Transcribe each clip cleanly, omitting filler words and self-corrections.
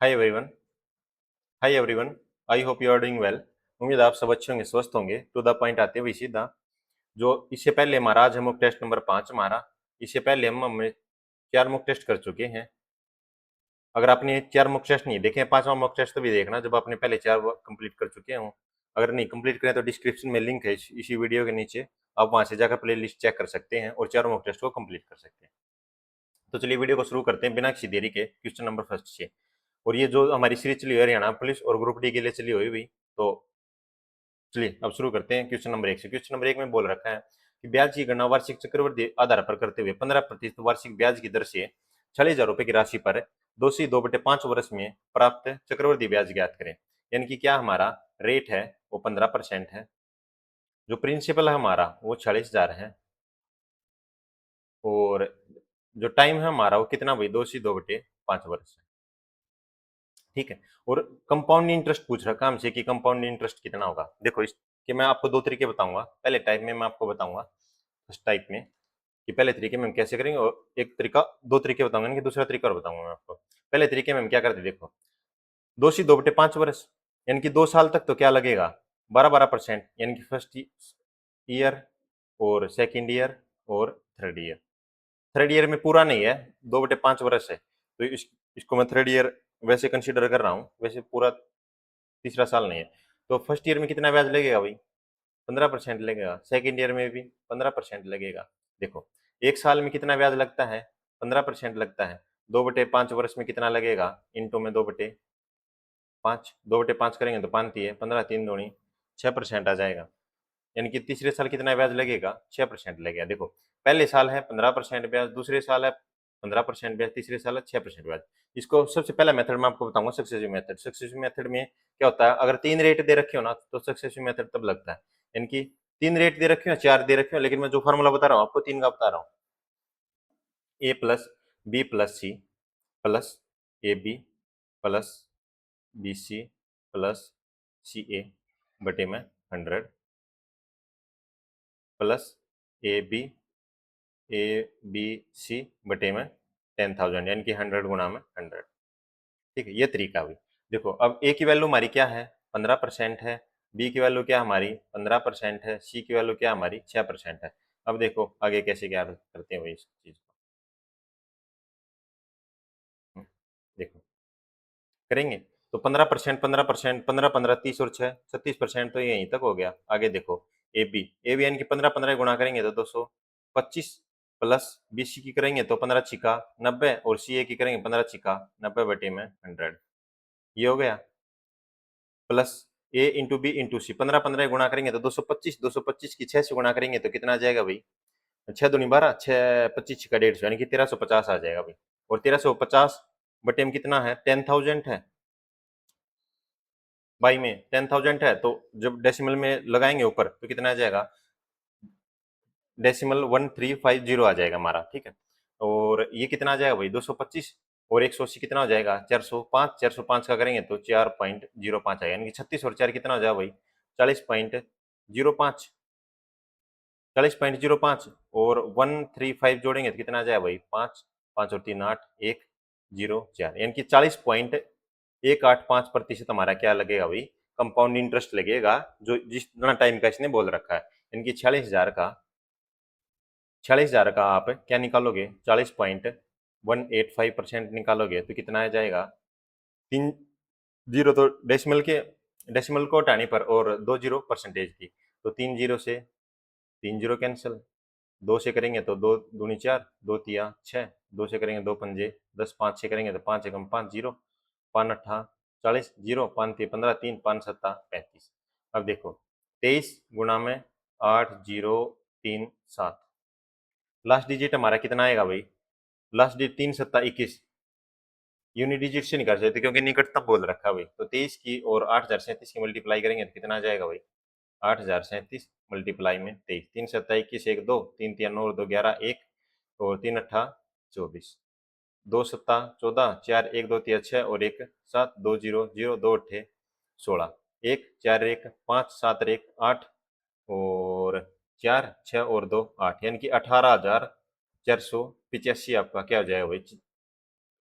Hi everyone. Hi everyone. I hope you are doing well. उम्मीद है आप सब अच्छे होंगे, स्वस्थ होंगे। टू द पॉइंट आते हुए सीधा, जो इससे पहले हमारा आज है मॉक टेस्ट नंबर 5 हमारा। इससे पहले हमने 4 मॉक टेस्ट कर चुके हैं। अगर आपने 4 मॉक टेस्ट नहीं देखे, 5वां मॉक टेस्ट तभी देखना जब आपने पहले 4 कंप्लीट कर चुके हों। अगर नहीं कंप्लीट करें तो डिस्क्रिप्शन में लिंक है इसी वीडियो के नीचे, आप वहां से जाकर प्ले लिस्ट चेक कर सकते हैं और 4 मॉक टेस्ट को कंप्लीट कर सकते हैं। तो चलिए वीडियो को शुरू करते हैं बिना किसी देरी के क्वेश्चन नंबर फर्स्ट से। और ये जो हमारी सीरीज चली हुई है हरियाणा पुलिस और ग्रुप डी के लिए चली हुई तो चलिए अब शुरू करते हैं क्वेश्चन नंबर 1 से। क्वेश्चन नंबर 1 में बोल रखा है कि ब्याज की गणना वार्षिक चक्रवृद्धि आधार पर करते हुए 15% वार्षिक ब्याज की दर से 40,000 रुपए की राशि पर 2/2/5 वर्ष में प्राप्त चक्रवृद्धि ब्याज ज्ञात करें। यानी कि क्या हमारा रेट है वो 15% है, जो प्रिंसिपल है हमारा वो 40,000 है, और जो टाइम है हमारा वो कितना भाई 2/2/5 वर्ष है। ठीक है। और कंपाउंड इंटरेस्ट पूछ रखा हमसे कि कंपाउंड इंटरेस्ट कितना होगा। देखो इसके मैं आपको दो तरीके बताऊंगा। पहले टाइप में मैं आपको बताऊंगा फर्स्ट टाइप में कि पहले तरीके में हम कैसे करेंगे, और एक तरीका दो तरीके बताऊंगा, यानी कि दूसरा तरीका और बताऊंगा मैं आपको। पहले तरीके में हम क्या करते देखो, 2/2/5 वर्ष, यानी कि 2 साल तक तो क्या लगेगा 12-12%, यानी कि फर्स्ट ईयर और सेकेंड ईयर और थर्ड ईयर। थर्ड ईयर में पूरा नहीं है, 2/5 वर्ष है तो इसको मैं थर्ड ईयर वैसे कंसिडर कर रहा हूँ, वैसे पूरा तीसरा साल नहीं है। तो फर्स्ट ईयर में कितना ब्याज लगेगा भाई 15% लगेगा, सेकेंड ईयर में भी 15% लगेगा। देखो एक साल में कितना ब्याज लगता है 15% लगता है, 2/5 वर्ष में कितना लगेगा इंटू में 2/5, 2/5 करेंगे तो 5 15, 3 दूनी 6% आ जाएगा। यानी कि तीसरे साल कितना ब्याज लगेगा 6% लगेगा। देखो पहले साल है 15% ब्याज, दूसरे साल है 15% ब्याज, तीसरे साल है 6% ब्याज। इसको सबसे पहला मेथड मैं आपको बताऊंगा सक्सेसिव मेथड। सक्सेसिव मेथड में क्या होता है, अगर 3 रेट दे रखे हो ना तो सक्सेसिव मेथड तब लगता है। यानी कि 3 रेट दे रखे हो 4 दे रखे हो, लेकिन मैं जो फॉर्मूला बता रहा हूँ आपको 3 का बता रहा हूँ। A+B+C plus AB plus BC plus CA बटे में 100 प्लस ABC बटे में 10,000, यानी कि 100 गुणा में 100। ठीक है, ये तरीका हुई। देखो अब A की वैल्यू हमारी क्या है 15% है, B की वैल्यू क्या हमारी 15% है, C की वैल्यू क्या हमारी 6% है। अब देखो आगे कैसे क्या करते हैं वही इस चीज को। देखो करेंगे तो 15%, 15%, 15, 15, 30 और 6 36%, तो यहीं तक हो गया। आगे देखो ए बी यानी कि 15 गुणा करेंगे तो 225 प्लस BC की करेंगे तो 15 छिका 90 और CA की करेंगे 15 छिका 90 बटे में 100। ये हो गया plus A into B into C, 15 गुणा करेंगे तो 225, 225 की 6 से गुणा करेंगे तो कितना आ जाएगा भाई 6 दूनी 12, 6 25 छिका 150, यानी कि 1350 आ जाएगा भाई। और 1350 बटे में कितना है 10,000 है, बाई में 10,000 है, तो जब डेसिमल में लगाएंगे ऊपर तो कितना आ जाएगा डेसिमल 1350 आ जाएगा हमारा। ठीक है, और ये कितना आ जाएगा भाई 225, और 180 कितना हो जाएगा 405, 405 का करेंगे तो 4.05 आएगा, यानी कि 36 और 4 कितना हो जाएगा भाई 40.05, 40.05, और 135 जोड़ेंगे तो कितना आ जाएगा भाई 5, 5 और 3 8, 104, यानी कि 40.185% हमारा क्या लगेगा भाई कंपाउंड इंटरेस्ट लगेगा, जो जितना टाइम का इसने बोल रखा है। यानी कि 46,000 का आप क्या निकालोगे 40.185% निकालोगे तो कितना आ जाएगा 3 जीरो तो डेसिमल को हटाने पर, और 2 जीरो परसेंटेज की, तो 3 जीरो से 3 जीरो कैंसिल, 2 से करेंगे तो 2 दूनी 4, 2 तिया 6, 2 से करेंगे 2 पंजे 10, 5 से करेंगे तो 5 एकम 5 जीरो, 5 अट्ठा 40, जीरो 5 तिया 15, 3 5 सत्ता 35। अब देखो 23 गुणा में 8,037, लास्ट डिजिट हमारा कितना आएगा भाई लास्ट डिजिट 3 सत्ता 21, यूनिट डिजिट से नहीं कर सकते क्योंकि निकटतम बोल रखा है भाई। तो 23 की और 8,037 की मल्टीप्लाई करेंगे तो कितना आ जाएगा भाई 8,037 मल्टीप्लाई में 23, 3 सत्ता 21, 1 2, 3 तिया 9 और 2 11, 1 और 3 अट्ठा 24, 2 सत्ता 14, 4 1 2 तिया 6 और 1 7, 2 0 0 2 अट्ठे 16, 1 4 1 5 7 1 8 और 4 6 और 2 8, यानी कि 18,485 आपका क्या हो जाएगा भाई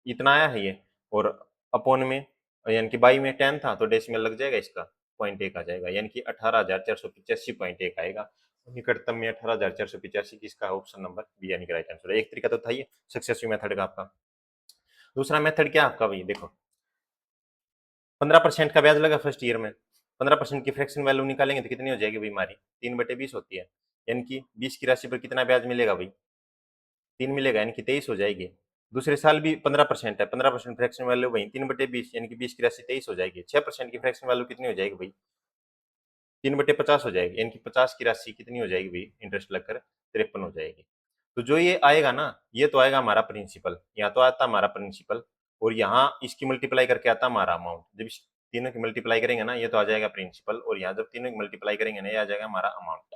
इतना आया है ये। और अपॉन में, यानी कि बाई में 10 था तो डेसिमल लग जाएगा, इसका 0.1 आ जाएगा, यानी कि 18,485.1 आएगा। निकटतम में 18,485 किसका, ऑप्शन नंबर बी यानी कि राइट आंसर है। एक तरीका तो था ये सक्सेसिव मेथड का आपका। दूसरा मेथड क्या आपका भाई, देखो 15% का ब्याज लगा फर्स्ट ईयर में, 15% की फ्रैक्शन वैल्यू निकालेंगे तो कितनी हो जाएगी भाई हमारी, 3/20 होती है, यानी कि 20 की राशि पर कितना ब्याज मिलेगा भाई, 3 मिलेगा, यानी कि 23 हो जाएगी। दूसरे साल भी 15% है, 15% फ्रैक्शन वैल्यू भाई 3/20, यानी कि 20 की राशि 23 हो जाएगी। 6% की फ्रैक्शन वैल्यू कितनी हो जाएगी भाई, 3/50 हो जाएगी, यानी कि 50 की राशि कितनी हो जाएगी भाई, इंटरेस्ट लगकर 53 हो जाएगी। तो जो ये आएगा ना, ये तो आएगा हमारा प्रिंसिपल, यहाँ तो आता हमारा प्रिंसिपल, और यहाँ इसकी मल्टीप्लाई करके आता हमारा अमाउंट। जब इस तीनों की मल्टीप्लाई करेंगे ना, ये तो आ जाएगा प्रिंसिपल, और यहाँ जब तीनों की मल्टीप्लाई करेंगे ना, ये आ जाएगा हमारा अमाउंट।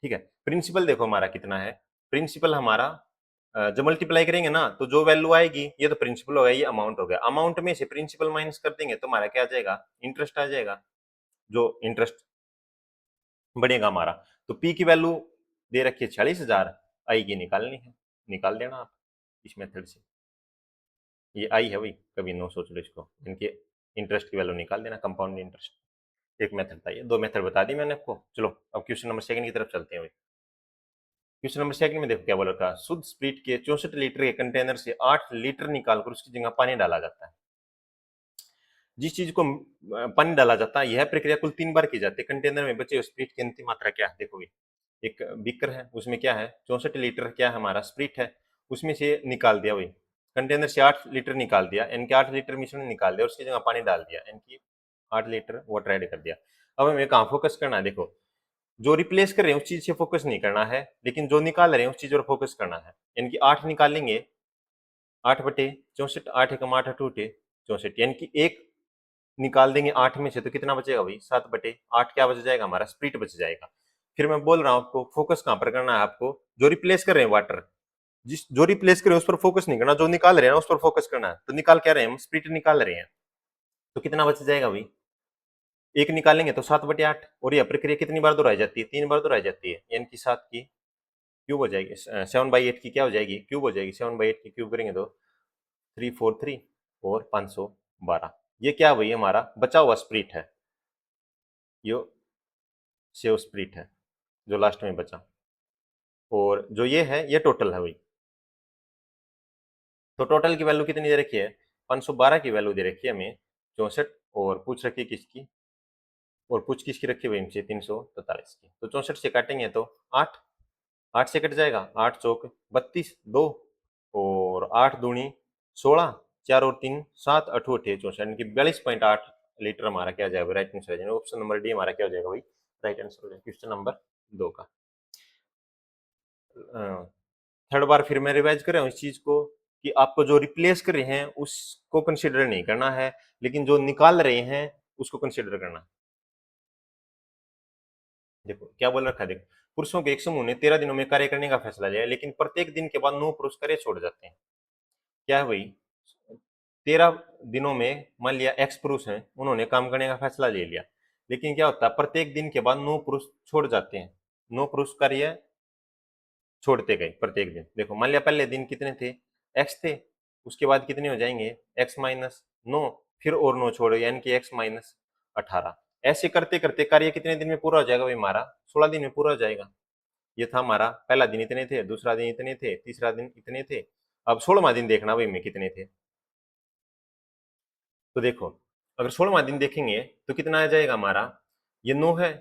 ठीक है, प्रिंसिपल देखो हमारा कितना है, प्रिंसिपल हमारा जब मल्टीप्लाई करेंगे ना तो जो वैल्यू आएगी ये तो प्रिंसिपल होगा, ये अमाउंट हो गया। अमाउंट में से प्रिंसिपल माइनस कर देंगे तो हमारा क्या आ जाएगा, इंटरेस्ट आ जाएगा, जो इंटरेस्ट बढ़ेगा हमारा। तो पी की वैल्यू दे रखी है 40,000, आई की निकालनी है, निकाल देना आप इस मेथड से। ये आई है भाई, कभी नो सोच लो इसको, इनके इंटरेस्ट की वैल्यू निकाल देना, कंपाउंड इंटरेस्ट। एक मेथड था ये, दो मेथड बता दी मैंने आपको। चलो अब क्वेश्चन नंबर सेकंड की तरफ चलते हैं भाई। क्वेश्चन नंबर सेकंड में देखो क्या बोला था, शुद्ध स्प्रिट के 64 लीटर के कंटेनर से 8 लीटर निकालकर उसकी जगह पानी डाला जाता है। जिस चीज को पानी डाला जाता है, यह प्रक्रिया कुल 3 बार की जाती है। कंटेनर में बचे हुए स्प्रिट की अंतिम मात्रा क्या है, देखो एक बीकर है, उसमें क्या है 64 लीटर क्या है हमारा स्प्रिट है, उसमें से निकाल दिया वही, कंटेनर से 8 लीटर निकाल दिया, यानी कि 8 लीटर मिश्रण निकाल दिया, उसकी जगह पानी डाल दिया, यानी कि 8 लीटर वाटर ऐड कर दिया। अब हमें कहाँ फोकस करना है, देखो जो रिप्लेस कर रहे हैं उस चीज से फोकस नहीं करना है, लेकिन जो निकाल रहे हैं उस चीज पर फोकस करना है। यानी कि 8 निकालेंगे, 8/64, 8 एकम 8 अठूठे 64, यानी कि एक निकाल देंगे 8 में से तो कितना बचेगा भाई, 7/8 क्या बच जाएगा हमारा, स्प्लिट बच जाएगा। फिर मैं बोल रहा हूँ आपको फोकस कहाँ पर करना है, आपको जो रिप्लेस कर रहे हैं वाटर, जिस जो रिप्लेस कर रहे हैं उस पर फोकस नहीं करना, जो निकाल रहे हैं उस पर फोकस करना है। तो निकाल क्या रहे हैं हम, स्प्लिट निकाल रहे हैं, तो कितना बच जाएगा भाई, एक निकालेंगे तो 7/8, और यह प्रक्रिया कितनी बार दोहराई जाती है, 3 बार दोहराई जाती है, यानी कि 7 की क्यूब हो जाएगी, 7/8 की क्या हो जाएगी, क्यूब हो जाएगी, 7/8 की क्यूब करेंगे तो 343 और 512। ये क्या भाई हमारा बचा हुआ स्प्लिट है, ये सेव स्प्लिट है जो लास्ट में बचा, और जो ये है ये टोटल है भाई। तो टोटल की वैल्यू कितनी दे रखी है, 512 की वैल्यू दे रखी है हमें, 64, और पूछ रखी है किसकी, और पूछ किसकी रखी है भाई हमसे, 343 की। तो 64 से काटेंगे तो 8, 8 से कट जाएगा, 8 चौक 32, 2 और 8 दूनी 16, 4 और 3 7, 8 अठे 64, यानी कि 42.8 लीटर हमारा क्या जाएगा, राइट आंसर है। ऑप्शन नंबर डी हमारा क्या हो जाएगा भाई, राइट आंसर हो जाएगा क्वेश्चन नंबर 2 का। थर्ड बार फिर मैं रिवाइज कर रहा हूँ इस चीज को, कि आपको जो रिप्लेस कर रहे हैं उसको कंसिडर नहीं करना है, लेकिन जो निकाल रहे हैं उसको कंसिडर करना है। देखो क्या बोल रखा है, देखो पुरुषों के एक समूह ने 13 दिनों में कार्य करने का फैसला लिया, लेकिन प्रत्येक दिन के बाद 9 पुरुष कार्य छोड़ जाते हैं। क्या है भाई, 13 दिनों में मान लिया एक्स पुरुष हैं, उन्होंने काम करने का फैसला ले लिया, लेकिन क्या होता है प्रत्येक दिन के बाद 9 पुरुष छोड़ जाते हैं, 9 पुरुष कार्य छोड़ते गए प्रत्येक दिन। देखो मान लिया पहले दिन कितने थे, एक्स थे, उसके बाद कितने हो जाएंगे, एक्स माइनस 9, फिर और 9 छोड़ो, यानी कि एक्स माइनस 18। ऐसे करते करते कार्य कितने दिन में पूरा हो जाएगा भाई हमारा, 16 दिन में पूरा हो जाएगा। ये था हमारा पहला दिन इतने थे, दूसरा दिन इतने थे, तीसरा दिन इतने थे, अब 16वां दिन देखना भाई में कितने थे। तो देखो अगर 16वां दिन देखेंगे तो कितना आ जाएगा हमारा, ये 9 है,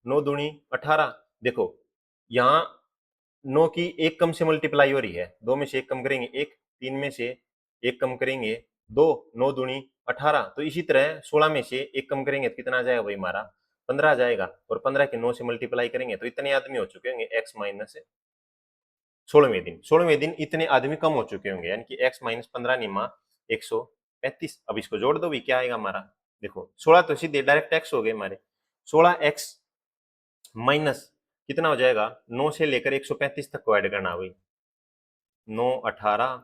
9 दूनी 18। देखो यहाँ 9 की एक कम से मल्टीप्लाई हो रही है, 2 में से एक कम करेंगे 1, 3 में से एक कम करेंगे 2, 9 दूनी 18। तो इसी तरह 16 में से एक कम करेंगे तो कितना आ जाएगा भाई हमारा, 15 आ जाएगा, और 15 के 9 से मल्टीप्लाई करेंगे तो इतने आदमी हो चुके होंगे एक्स माइनस 16वें दिन इतने आदमी कम हो चुके होंगे, यानी कि एक्स माइनस 15 निमा 135। अब इसको जोड़ दो भी, क्या आएगा हमारा, देखो 16 तो सीधे डायरेक्ट एक्स हो गए हमारे, 16x माइनस कितना हो जाएगा, 9 से लेकर 135 तक को ऐड करना भाई, 9 18,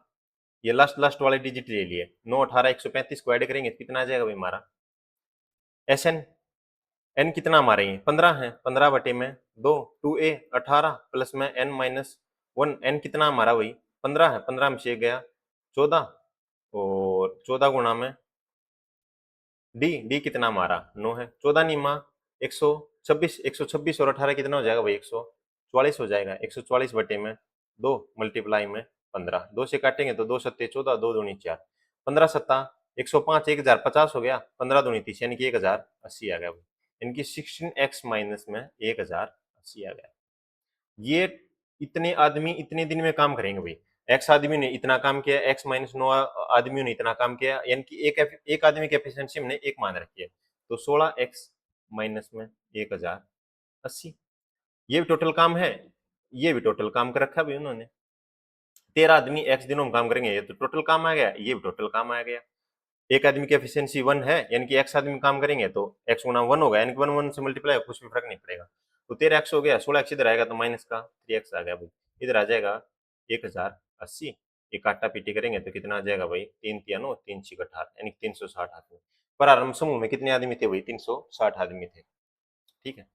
ये लास्ट लास्ट वाले डिजिट ले लिए, 9 18 135 को ऐड करेंगे तो कितना आ जाएगा भाई हमारा, एस एन, एन कितना हमारे ये 15 है, 15 बटे में 2, 2a 18 प्लस में n माइनस 1, एन कितना हमारा वही 15 है, 15 में से गया 14, और 14 गुणा में डी कितना हमारा 9 है, 14 निमा 126, 126 और 18 कितना हो जाएगा भाई 144 हो जाएगा। 144 बटे में 2 मल्टीप्लाई में 15, 2 से काटेंगे तो 2 सत्ते 14, 2 दूनी 4, 15 सत्ता 105, 1050 हो गया, 15 दूनी 30 यानी कि 1080 आ गया भाई, यानी कि 16x माइनस में 1080 आ गया। ये इतने आदमी इतने दिन में काम करेंगे भाई, एक्स आदमी ने इतना काम किया, एक्स माइनस 9 आदमियों ने इतना काम किया, यानी कि एक आदमी की एफिशिएंसी हमने एक मान रखी है, तो 16x माइनस में 1080, ये भी टोटल काम है, ये भी टोटल काम कर रखा है भाई उन्होंने। 13 आदमी एक्स दिनों में काम करेंगे, ये तो टोटल काम आ गया, ये भी टोटल काम आ गया। एक आदमी की एफिशिएंसी 1 है, यानी कि एक्स आदमी काम करेंगे तो एक्स गुना 1 होगा, यानी कि 1 1 से मल्टीप्लाई, कुछ भी फर्क नहीं पड़ेगा। तो 13x हो गया, 16x इधर आएगा तो माइनस का 3x आ गया भाई, इधर आ जाएगा 1080। ये काटा पीटी करेंगे तो कितना आ जाएगा भाई, 3 तिया 9, 3 6 18, यानी 360 आदमी। प्रारंभ समूह में कितने आदमी थे भाई, 360 आदमी थे। ठीक है,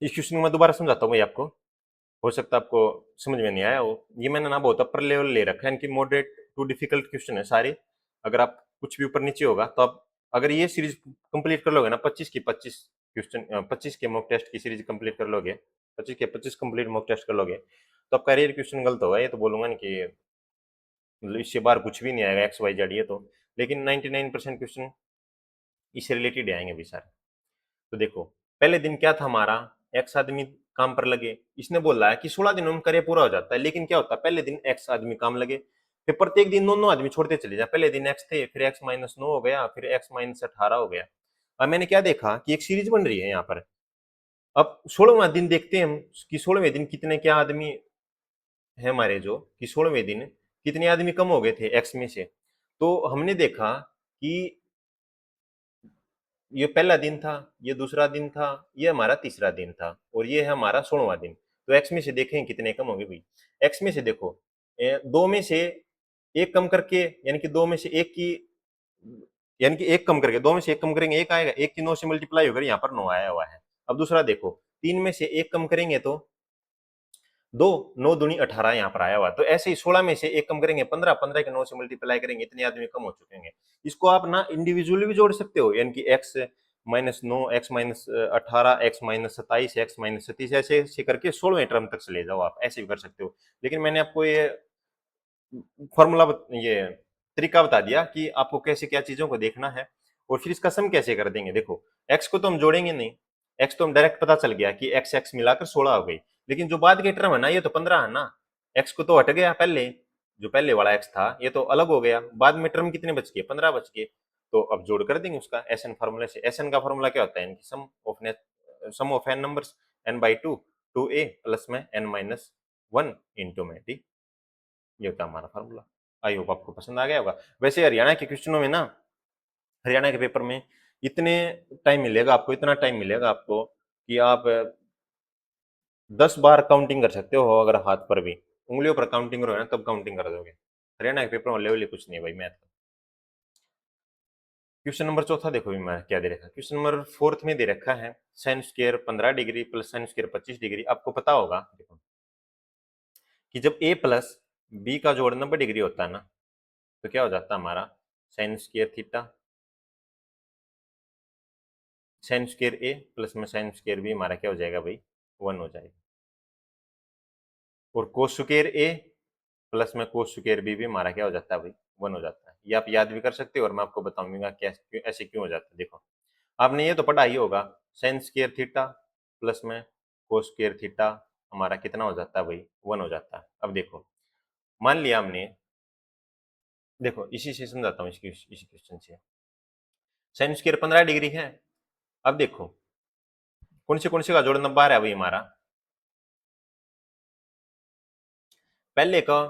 इस क्वेश्चन को मैं दोबारा समझाता हूँ भाई आपको, हो सकता है आपको समझ में नहीं आया हो। ये मैंने ना बहुत अपर लेवल ले रखा है, इनकी मॉडरेट टू डिफिकल्ट क्वेश्चन है सारे। अगर आप कुछ भी ऊपर नीचे होगा तो आप अगर ये सीरीज कंप्लीट कर लोगे ना, 25 की 25 क्वेश्चन, 25 के मॉक टेस्ट की सीरीज कंप्लीट कर लोगे, 25 के 25 कंप्लीट मॉक टेस्ट कर लोगे, तो आपका रेयर क्वेश्चन गलत होगा, ये तो बोलूंगा नहीं कि मतलब इससे बाहर कुछ भी नहीं आएगा एक्स वाई जेड, ये तो, लेकिन 99% क्वेश्चन इससे रिलेटेड आएंगे भी सारे। तो देखो पहले दिन क्या था हमारा, एक्स आदमी काम पर लगे, इसने बोला है कि 16 दिनों में कार्य पूरा हो जाता है, लेकिन क्या होता है पहले दिन एक्स आदमी काम लगे, फिर प्रत्येक दिन 9 9 आदमी छोड़ते चले जाए, पहले दिन एक्स थे, फिर एक्स माइनस 9 हो गया, फिर एक्स माइनस 18 हो गया। अब मैंने क्या देखा कि एक सीरीज बन रही है यहाँ पर। अब 16वां दिन देखते हैं हम कि 16वें दिन कितने क्या आदमी है हमारे, जो कि 16वें दिन कितने आदमी कम हो गए थे एक्स में से। तो हमने देखा कि ये पहला दिन था, ये दूसरा दिन था, ये हमारा तीसरा दिन था, और ये है हमारा 16वां दिन। तो एक्स में से देखें कितने कम होंगे भाई, एक्स में से देखो दो में से एक कम करके, यानी कि दो में से एक की, यानी कि एक कम करके दो में से एक कम करेंगे, एक आएगा, एक की 9 से मल्टीप्लाई होकर यहाँ पर 9 आया हुआ है। अब दूसरा देखो, तीन में से एक कम करेंगे तो दो, 9 दूनी 18 यहाँ पर आया हुआ, तो ऐसे ही 16 में से एक कम करेंगे 15, 15 के 9 से मल्टीप्लाई करेंगे, इतने आदमी कम हो चुके हैं। इसको आप ना इंडिविजुअली भी जोड़ सकते हो, यानी कि x minus 9, x minus 18, x minus 27, x minus 37, ऐसे ऐसे करके 16वें टर्म तक से ले जाओ, आप ऐसे भी कर सकते हो। लेकिन मैंने आपको ये फॉर्मूला ये तरीका बता दिया कि आपको कैसे क्या चीजों को देखना है, और फिर इसका सम कैसे कर देंगे। देखो एक्स को तो हम जोड़ेंगे नहीं, एक्स तो हम डायरेक्ट पता चल गया कि एक्स एक्स मिलाकर 16 हो गई, लेकिन जो बाद के टर्म है ना, ये तो 15 है ना, एक्स को तो हट गया पहले, जो पहले वाला एक्स था ये तो अलग हो गया, बाद में टर्म कितने बच गए, 15 बच गए। तो अब जोड़ कर देंगे उसका एस एन फार्मूले से। एस एन का फार्मूला क्या होता है, sum of n numbers n by two two a plus में एन माइनस वन इंटू में डी, ये होता है हमारा फार्मूला। आई होप आपको पसंद आ गया होगा। वैसे हरियाणा के क्वेश्चनों में ना, हरियाणा के पेपर में इतने टाइम मिलेगा आपको, इतना टाइम मिलेगा आपको कि आप 10 बार काउंटिंग कर सकते हो, अगर हाथ पर भी उंगलियों पर काउंटिंग करोगे ना तब काउंटिंग कर दोगे। हरियाणा के पेपर में लेवल ही कुछ नहीं है भाई मैथ का। क्वेश्चन नंबर चौथा देखो भी मैं क्या दे रखा है, क्वेश्चन नंबर फोर्थ में दे रखा है sine square 15 degree plus sine square 25 degree. आपको पता होगा देखो कि जब a प्लस बी का जोड़ 90 डिग्री होता है ना, तो क्या हो जाता है हमारा sine square theta, sine square a plus में साइन स्क्वायर बी हमारा क्या हो जाएगा भाई 1 हो जाएगा, और कोस स्क्वायर ए प्लस में कोस स्क्वायर बी भी हमारा क्या हो जाता है भाई 1 हो जाता है। ये आप याद भी कर सकते हो और मैं आपको बताऊंगा क्या ऐसे क्यों हो जाता है। देखो आपने ये तो पढ़ा ही होगा, साइन स्क्वायर थीटा प्लस में कोस स्क्वायर थीटा हमारा कितना हो जाता है भाई 1 हो जाता है। अब देखो मान लिया हमने, देखो इसी से समझाता हूँ, इसी क्वेश्चन से। साइन स्क्वायर 15 डिग्री है, अब देखो कौन से का जोड़ 90 है भाई हमारा, पहले का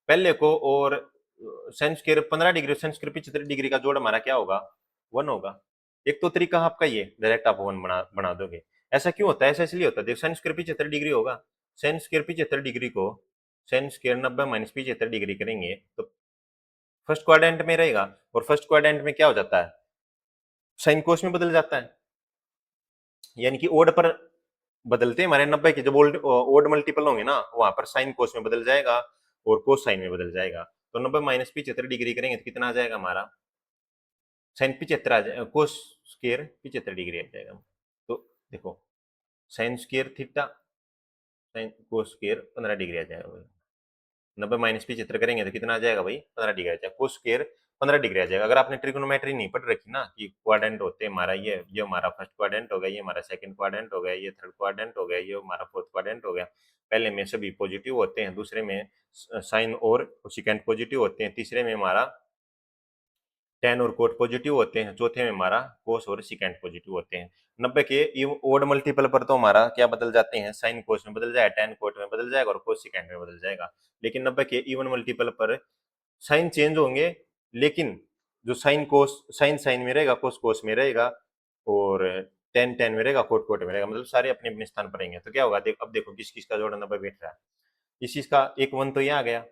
पहले को, और sine square 15 degree sine square 75 degree का जोड़ हमारा क्या होगा 1 होगा। एक तो तरीका आपका ये डायरेक्ट आप 1 बना दोगे। ऐसा क्यों होता है, ऐसा इसलिए होता है, देखो साइन स्क्वायर 75 डिग्री होगा, साइन स्क्वायर 75 डिग्री को साइन स्क्वायर 90 माइनस 75 डिग्री करेंगे तो फर्स्ट क्वाड्रेंट में रहेगा, और फर्स्ट क्वाड्रेंट में क्या हो जाता है साइन कोस में बदल जाता है, यानी कि ओड पर बदलते हैं हमारे 90 के, जब ओड मल्टीपल होंगे ना वहां पर साइन कोस में बदल जाएगा और कोस साइन में बदल जाएगा। तो 90 माइनस 75 डिग्री करेंगे तो कितना आ जाएगा हमारा साइन 75 आ जाएगा, कोस स्क्वायर 75 डिग्री आ जाएगा। तो देखो sine square theta sine cos square 15 degree आ जाएगा भाई। 90 माइनस 75 करेंगे तो कितना आ जाएगा भाई, 15 डिग्री आ जाएगा। कोस स्क्वायर 15 डिग्री आ जाएगा। अगर आपने ट्रिग्नोमेट्री नहीं पढ़ रखी ना कि क्वाड्रेंट होते हैं हमारा, ये हमारा फर्स्ट क्वाड्रेंट हो गया, ये हमारा सेकंड क्वाड्रेंट हो गया, ये थर्ड क्वाड्रेंट हो गया, ये हमारा फोर्थ क्वाड्रेंट हो गया। पहले में सभी पॉजिटिव होते हैं, दूसरे में साइन और सेकेंड पॉजिटिव होते हैं, तीसरे में हमारा टेन और कोट पॉजिटिव होते हैं, चौथे में हमारा कोस और सिकेंड पॉजिटिव होते हैं। 90 के ओड मल्टीपल पर तो हमारा क्या बदल जाते हैं, साइन कोस में बदल जाएगा, टेन कोट में बदल जाएगा और कोस सिकेंड में बदल जाएगा। लेकिन 90 के इवन मल्टीपल पर साइन चेंज होंगे, लेकिन जो साइन कोस साइन साइन में रहेगा, कोस कोस में रहेगा और टेन टेन में रहेगा, कोट कोट में रहेगा, मतलब सारे अपने अपने स्थान पर रहेंगे। तो क्या होगा, अब देखो किस किस का जोड़ा 90 बैठ रहा है। इस चीज का एक वन तो ये आ गया,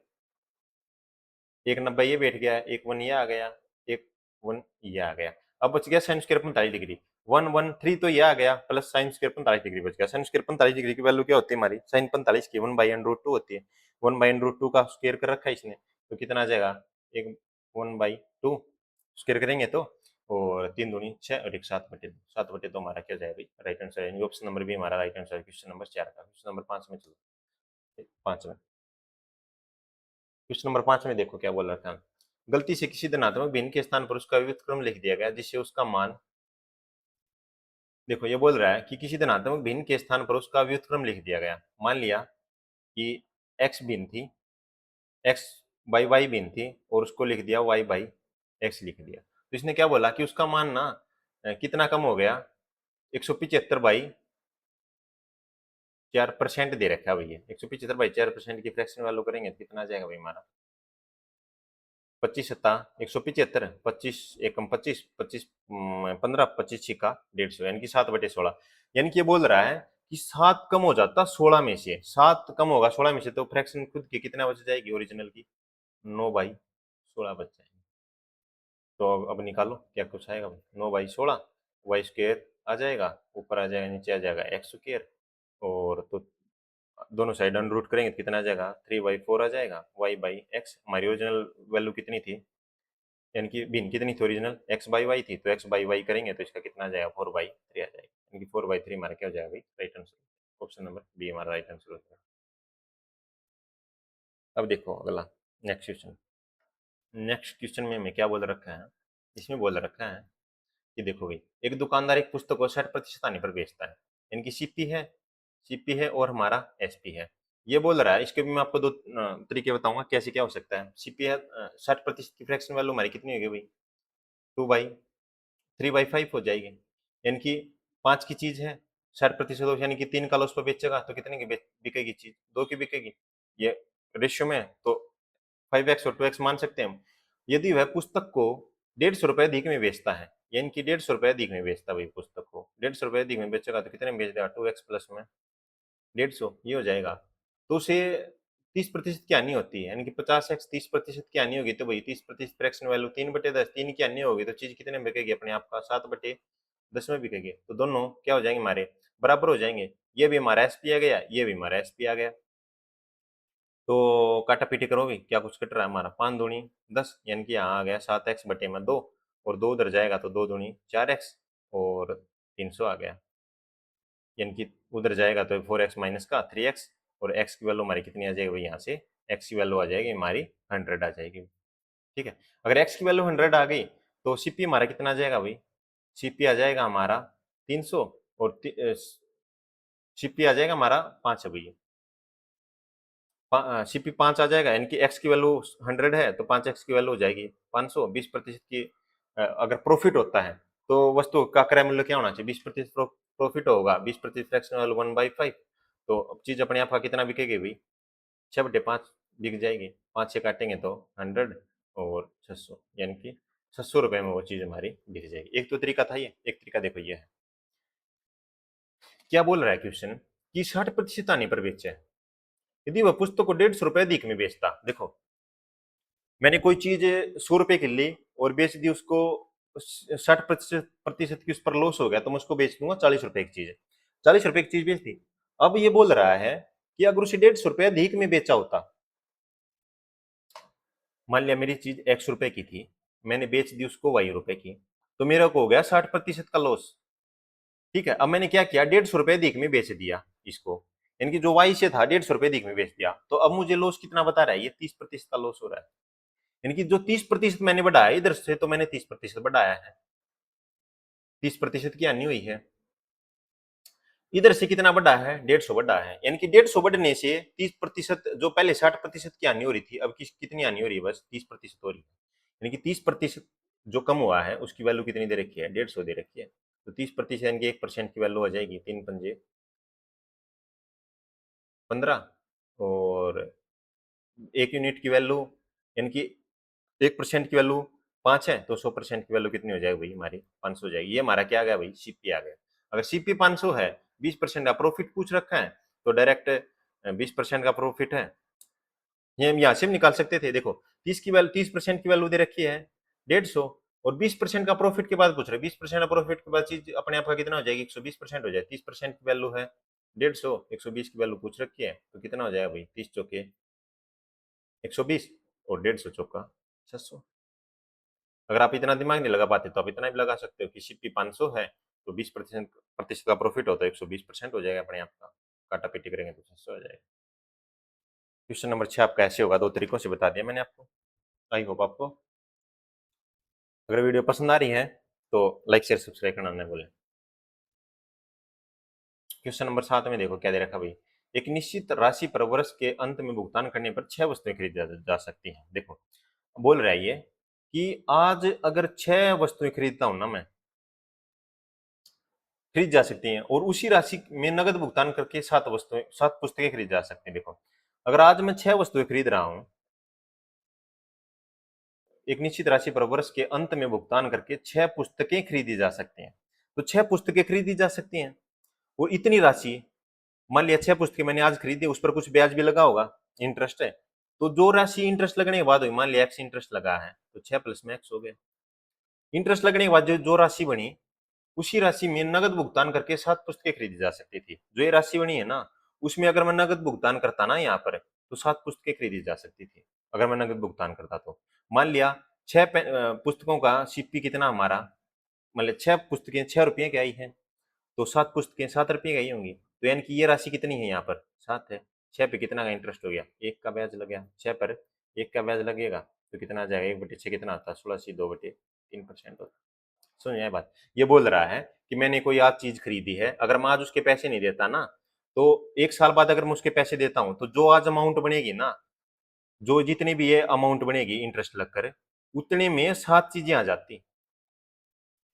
एक 90 ये बैठ गया, एक वन ये आ गया, एक वन ये आ गया। अब बच गया साइन स्क्वायर 45 डिग्री, 113 तो ये आ गया प्लस साइन स्क्वायर 45 डिग्री बच गया। साइन स्क्वायर 45 डिग्री की वैल्यू क्या होती है हमारी, साइन 45 की 1/√2 होती है। 1/√2 का स्क्वायर कर रखा है इसने, तो कितना आ जाएगा, एक 1/2 स्क्वायर करेंगे तो, और 3 दूनी 6 और एक 7/2 तो हमारा क्या जाएगा भाई, right hand side. Option number भी हमारा right hand side question number 4 का। क्वेश्चन नंबर 5 में चलो, 5 में क्वेश्चन नंबर 5 में देखो क्या बोल रखा है। गलती से किसी धनात्मक भिन्न के स्थान पर उसका व्युत्क्रम लिख दिया गया जिससे उसका मान, देखो ये बोल रहा है कि किसी धनात्मक भिन्न के स्थान पर उसका व्युत्क्रम लिख दिया गया। मान लिया कि x भिन्न थी, x बाई वाई भिन्न थी और उसको लिख दिया y बाई x लिख दिया। तो इसने क्या बोला कि उसका मान ना कितना कम हो गया, 175/4% दे रखा है भैया। 175/4% की फ्रैक्शन वैल्यू करेंगे तो कितना आ जाएगा भाई हमारा, 25 175, 25 एकम 25, 25 15, 25 छिका 150, यानी कि 7/16। यानी कि ये बोल रहा है कि 7 कम हो जाता 16 में से, 7 कम होगा 16 में से, तो फ्रैक्शन खुद की कितना बच जाएगी ओरिजिनल की, 9/16 बच जाएगी। तो अब निकालो क्या कुछ आएगा, 9/16 वाई स्क्वेयर आ जाएगा, ऊपर आ जाएगा, नीचे आ जाएगा एक्स स्क्वेयर, और तो दोनों साइड अंडर रूट करेंगे तो कितना आ जाएगा, 3/4 आ जाएगा, वाई बाई एक्स। हमारी ओरिजिनल वैल्यू कितनी थी, यानी कि भिन्न कितनी थी ओरिजिनल, एक्स बाई वाई थी, तो एक्स बाई वाई करेंगे तो इसका कितना आ जाएगा, 4/3 आ जाएगा, यानी कि 4/3 हमारा क्या हो जाएगा भाई, right answer. Option number B हमारा राइट आंसर हो जाएगा। अब देखो अगला नेक्स्ट क्वेश्चन। नेक्स्ट क्वेश्चन में हमें क्या बोल रखा है, इसमें बोल रखा है कि देखो भाई, एक दुकानदार एक पुस्तक को 60% आने पर बेचता है, यानी कि सीपी है और हमारा एसपी है। ये बोल रहा है, इसके भी मैं आपको दो तरीके बताऊंगा कैसे क्या हो सकता है। सीपी है 60% की फ्रैक्शन वैल्यू हमारी कितनी होगी भाई, 3/5 हो जाएगी, यानी कि 5 की चीज है, 60% यानी कि 3 का लॉस पर बेचेगा तो कितने की बिकेगी चीज, 2 की बिकेगी। ये रेशियो में तो 5x और 2x मान सकते हैं हम। यदि वह पुस्तक को 150 रुपए अधिक में बेचता है, यानी कि 150 रुपए अधिक में बेचता है भाई, पुस्तक को 150 रुपए अधिक में बेचेगा तो कितने में बेच देगा, 2x प्लस में 150, ये हो जाएगा। तो उसे 30% की हानि होती है, यानी कि 50x 30% की हानि होगी, तो भाई 30% फ्रैक्शन वैल्यू 3/10, 3 की हानि होगी तो चीज कितने में बिकेगी अपने आप का, 7/10 में बिकेगी। तो दोनों क्या हो जाएंगे हमारे, बराबर हो जाएंगे। ये भी हमारा एसपी आ गया, ये भी हमारा एसपी आ गया। तो काटा पीटी करोगे, क्या कुछ कट रहा है हमारा, 5 दूनी 10, यानी कि यहाँ आ गया 7x/2, और 2 उधर जाएगा तो 2 दूनी 4x और 300 आ गया, यानी कि उधर जाएगा तो 4x माइनस का 3x, और x की वैल्यू हमारी कितनी आ जाएगी भाई, यहाँ से x की वैल्यू आ जाएगी हमारी 100 आ जाएगी। ठीक है, अगर x की वैल्यू 100 आ गई तो सीपी हमारा कितना आ जाएगा भाई, सीपी आ जाएगा हमारा 300, और सीपी आ जाएगा हमारा 5 है भैया, सीपी 5 आ जाएगा, यानी कि एक्स की वैल्यू 100 है तो 5x की वैल्यू हो जाएगी 500। 20% की अगर प्रॉफिट होता है तो वस्तु का क्रय मूल्य क्या होना चाहिए, 20% प्रॉफिट होगा, 20% फ्रैक्शन वैल्यू 1/5, तो चीज अपने आप का कितना बिकेगी भाई, 6/5 बिक जाएगी। 5 से काटेंगे तो 100 और 600, यानी कि 600 रुपए में वो चीज हमारी बिक जाएगी। एक तो तरीका था ये, एक तरीका देखो ये है, क्या बोल रहा है क्वेश्चन कि 60% आने पर बेचे, यदि वह पुस्तक को 150 रुपए अधिक में बेचता, देखो मैंने कोई चीज 100 रुपए की ली और बेच दी उसको 60% की उस पर लॉस हो गया, तो मैं उसको बेच दूंगा 40 रुपए की चीज, 40 रुपए की चीज बेच दी। अब ये बोल रहा है कि अगर उसे 150 रुपए अधिक में बेचा होता, मान लिया मेरी चीज 100 रुपए की थी, मैंने बेच दी उसको ₹y की, तो मेरा को हो गया 60% का लॉस। ठीक है, अब मैंने क्या किया, ₹150 अधिक में बेच दिया इसको, यानी कि जो वाई से था ₹150 अधिक में बेच दिया, तो अब मुझे लॉस कितना बता रहा है, ये 30% का लॉस हो रहा है। यानी कि जो 30% मैंने बढ़ाया इधर से, तो मैंने 30% बढ़ाया है, 30% की हानि हुई है। इधर से कितना बढ़ा है, 150 बढ़ा है, यानी कि 150 बढ़ने से 30%, जो पहले 60% की हानि हो रही थी, अब कितनी हानि हो रही है, बस 30% हो रही है। यानी कि 30% जो कम हुआ है उसकी वैल्यू कितनी दे रखी है, 150 दे रखी है। तो 30% यानी कि 1% की वैल्यू आ जाएगी 3×5 = 15, और 1 यूनिट की वैल्यू, यानी कि 1% की वैल्यू 5 है, तो 100% की वैल्यू कितनी हो जाएगी भाई, हमारी 500 हो जाएगी। ये हमारा क्या आ गया भाई, सीपी आ गया। अगर सीपी 500 है, 20% का प्रॉफिट पूछ रखा है, तो डायरेक्ट 20% का प्रॉफिट है, ये हम यहाँ से भी निकाल सकते थे। देखो 30% की वैल्यू दे रखी है 150, और 20% का प्रॉफिट के बाद पूछ रहे, 20% का प्रॉफिट के बाद चीज अपने आप का कितना हो जाएगी, 120% हो जाए। 30% की वैल्यू है 150, 120 की वैल्यू पूछ रखी है, तो कितना हो जाएगा भाई, 30 × 120, और 150 × 600। अगर आप इतना दिमाग नहीं लगा पाते तो आप इतना भी लगा सकते हो कि सीपी 500 है, तो 20% का प्रॉफिट होता है, 120% हो जाएगा अपने आप का, काटा पीटी करेंगे तो 600 हो जाएगा। क्वेश्चन नंबर 6 आपका ऐसे होगा, दो तरीकों से बता दिया मैंने आपको। आई होप आपको अगर वीडियो पसंद आ रही है तो लाइक शेयर सब्सक्राइब करना ना भूलें। क्वेश्चन नंबर 7 में देखो क्या दे रखा भाई, एक निश्चित राशि पर वर्ष के अंत में भुगतान करने पर 6 वस्तुएं खरीदी जा सकती हैं। देखो बोल रहा है ये कि आज अगर 6 वस्तुएं खरीदता हूं ना मैं, खरीद जा सकती हैं, और उसी राशि में नगद भुगतान करके 7 पुस्तकें खरीद जा सकती हैं। देखो अगर आज मैं 6 वस्तुएं खरीद रहा हूं, एक निश्चित राशि पर वर्ष के अंत में भुगतान करके 6 पुस्तकें खरीदी जा सकती हैं, तो 6 पुस्तकें खरीदी जा सकती हैं, और इतनी राशि, मान लिया 6 पुस्तकें मैंने आज खरीदी, उस पर कुछ ब्याज भी लगा होगा, इंटरेस्ट है, तो जो राशि इंटरेस्ट लगने के बाद हुई, मान लिया एक्स इंटरेस्ट लगा है, तो 6 + में एक्स हो गया। इंटरेस्ट लगने के बाद जो राशि बनी, उसी राशि में नगद भुगतान करके 7 पुस्तकें खरीदी जा सकती थी। जो ये राशि बनी है ना, उसमें अगर मैं नगद भुगतान करता ना यहाँ पर, तो 7 पुस्तकें खरीदी जा सकती थी, अगर मैं नगद भुगतान करता तो। मान लिया 6 पुस्तकों का सीपी कितना हमारा, मतलब 6 पुस्तकें ₹6 की आई है, तो 7 पुस्तकें ₹7 की आई होंगी, तो यानी कि ये राशि कितनी है यहाँ पर, 7 है। 6 पे कितना का इंटरेस्ट हो गया, 1 का ब्याज लग गया, 6 पर 1 का ब्याज लगेगा, तो कितना आ जाएगा, 1/6 कितना आता है, 16 2/3% होता है। सुन ये बात, ये बोल रहा है कि मैंने कोई आज चीज खरीदी है, अगर मैं आज उसके पैसे नहीं देता ना, तो 1 साल बाद अगर मैं उसके पैसे देता हूं, तो जो आज अमाउंट बनेगी ना, जो जितनी भी ये अमाउंट बनेगी इंटरेस्ट लगकर, उतने में 7 चीजें आ जाती।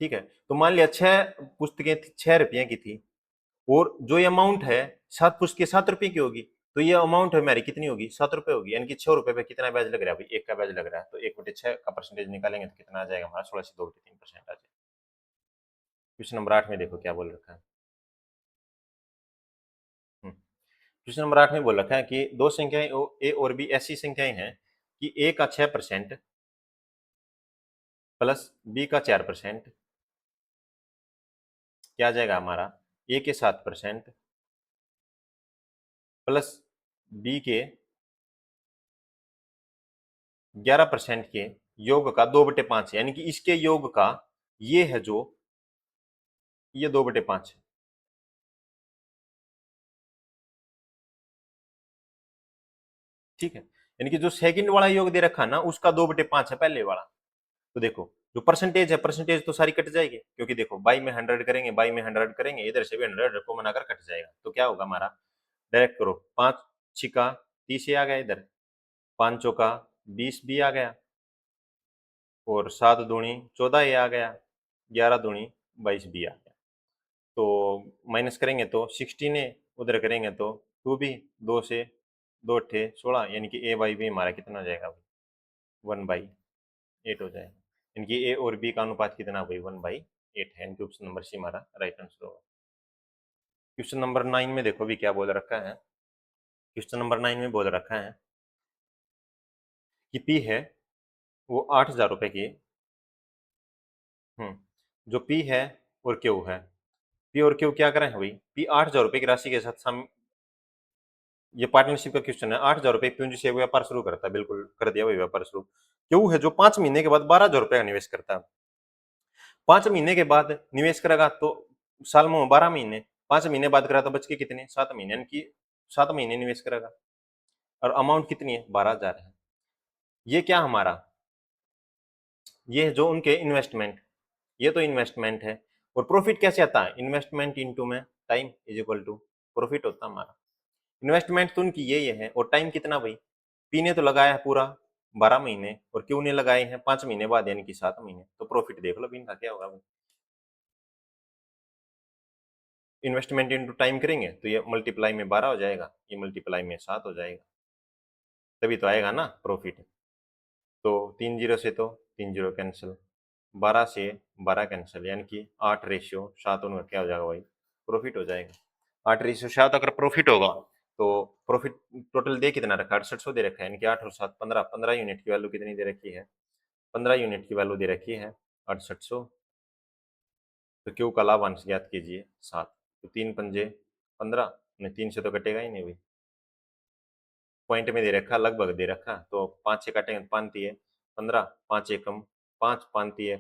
ठीक है, तो मान लिया 6 पुस्तकें ₹6 की थी, और जो ये अमाउंट है 7 पुस्तकें ₹7 की होगी, तो ये अमाउंट हमारी कितनी होगी, ₹7 होगी, यानी कि ₹6 पे कितना ब्याज लग रहा है भाई, 1 का ब्याज लग रहा है, तो 1/6 का परसेंटेज निकालेंगे तो कितना आ जाएगा हमारा, 16 2/3% आ जाएगा। क्वेश्चन नंबर 8 में देखो क्या बोल रखा है। क्वेश्चन नंबर 8 में बोल रखा है कि दो संख्याएं ए और बी ऐसी संख्याएं हैं कि ए का 6% प्लस बी का 4%, क्या आ जाएगा हमारा, ए के 7% प्लस बी के 11% के योग का 2/5 है, यानी कि इसके योग का ये है जो, ये 2/5 है। ठीक है, यानी कि जो सेकंड वाला योग दे रखा है ना, उसका 2/5 है पहले वाला। तो देखो जो परसेंटेज है, परसेंटेज तो सारी कट जाएगी, क्योंकि देखो बाई में 100 करेंगे, बाई में 100 करेंगे, इधर से भी 100 को बनाकर कट जाएगा, तो क्या होगा हमारा, डायरेक्ट करो, 5 छिका 30 आ गया इधर, 5 चौका 20 भी आ गया, और 7 दूनी 14 ये आ गया, 11 दूनी 22 भी आ गया। तो माइनस करेंगे तो 16 है, उधर करेंगे तो 2 भी, 2 से 2 अट्ठे 16, यानी कि ए बाई बी हमारा कितना हो जाएगा, 1/8 हो जाएगा। यानी ए और बी का अनुपात कितना भाई, 1/8 है, यानी कि ऑप्शन नंबर सी हमारा राइट आंसर होगा। क्वेश्चन नंबर 9 में देखो भी क्या बोल रखा है। क्वेश्चन नंबर 9 में बोल रखा है कि पी है वो 8,000 रुपए की, जो पी है और क्यू है, पी और क्यू क्या करें भाई, पी 8,000 रुपए की राशि के साथ ये पार्टनरशिप का क्वेश्चन है। 8,000 रुपए पूंजी से व्यापार शुरू करता है, बिल्कुल कर दिया वही व्यापार शुरू। क्यों है जो 5 महीने के बाद 12,000 रुपए का निवेश करता है। 5 महीने के बाद निवेश करेगा तो साल में 12 महीने, 5 महीने बाद करा तो बच के कितने 7 महीने, यानी कि 7 महीने निवेश करेगा और अमाउंट कितनी है 12,000 है। ये क्या हमारा, ये जो उनके इन्वेस्टमेंट, ये तो इन्वेस्टमेंट है। और प्रॉफिट कैसे आता है, इन्वेस्टमेंट इनटू में time is equal to profit होता है हमारा। इन्वेस्टमेंट तो उनकी ये है, और टाइम कितना भाई, पी ने तो लगाया है पूरा 12 महीने और क्यू ने लगाए हैं 5 महीने बाद यानी कि 7 महीने, तो प्रॉफिट देख लो इनका क्या होगा भाई। इन्वेस्टमेंट इनटू टाइम करेंगे तो ये मल्टीप्लाई में 12 हो जाएगा, ये मल्टीप्लाई में 7 हो जाएगा, तभी तो आएगा ना प्रॉफिट। तो 3 जीरो से तो 3 जीरो कैंसिल, 12 से 12 कैंसिल, यानी कि 8:7 उनका क्या हो जाएगा भाई, प्रॉफिट हो जाएगा। 8:7 अगर प्रॉफिट होगा तो प्रॉफिट टोटल दे कितना रखा है, 6800 दे रखा है, यानी कि 8 और 7 15, 15 यूनिट की वैल्यू कितनी दे रखी है, 15 यूनिट की वैल्यू दे रखी है 6800। तो क्यू का लाभांश ज्ञात कीजिए 7, तो 3 पंजे 15, नहीं 3 से तो कटेगा ही नहीं भाई, पॉइंट में दे रखा लगभग दे रखा, तो 5 से काटेंगे तो 5 3 15, 5 एकम 5, 5 3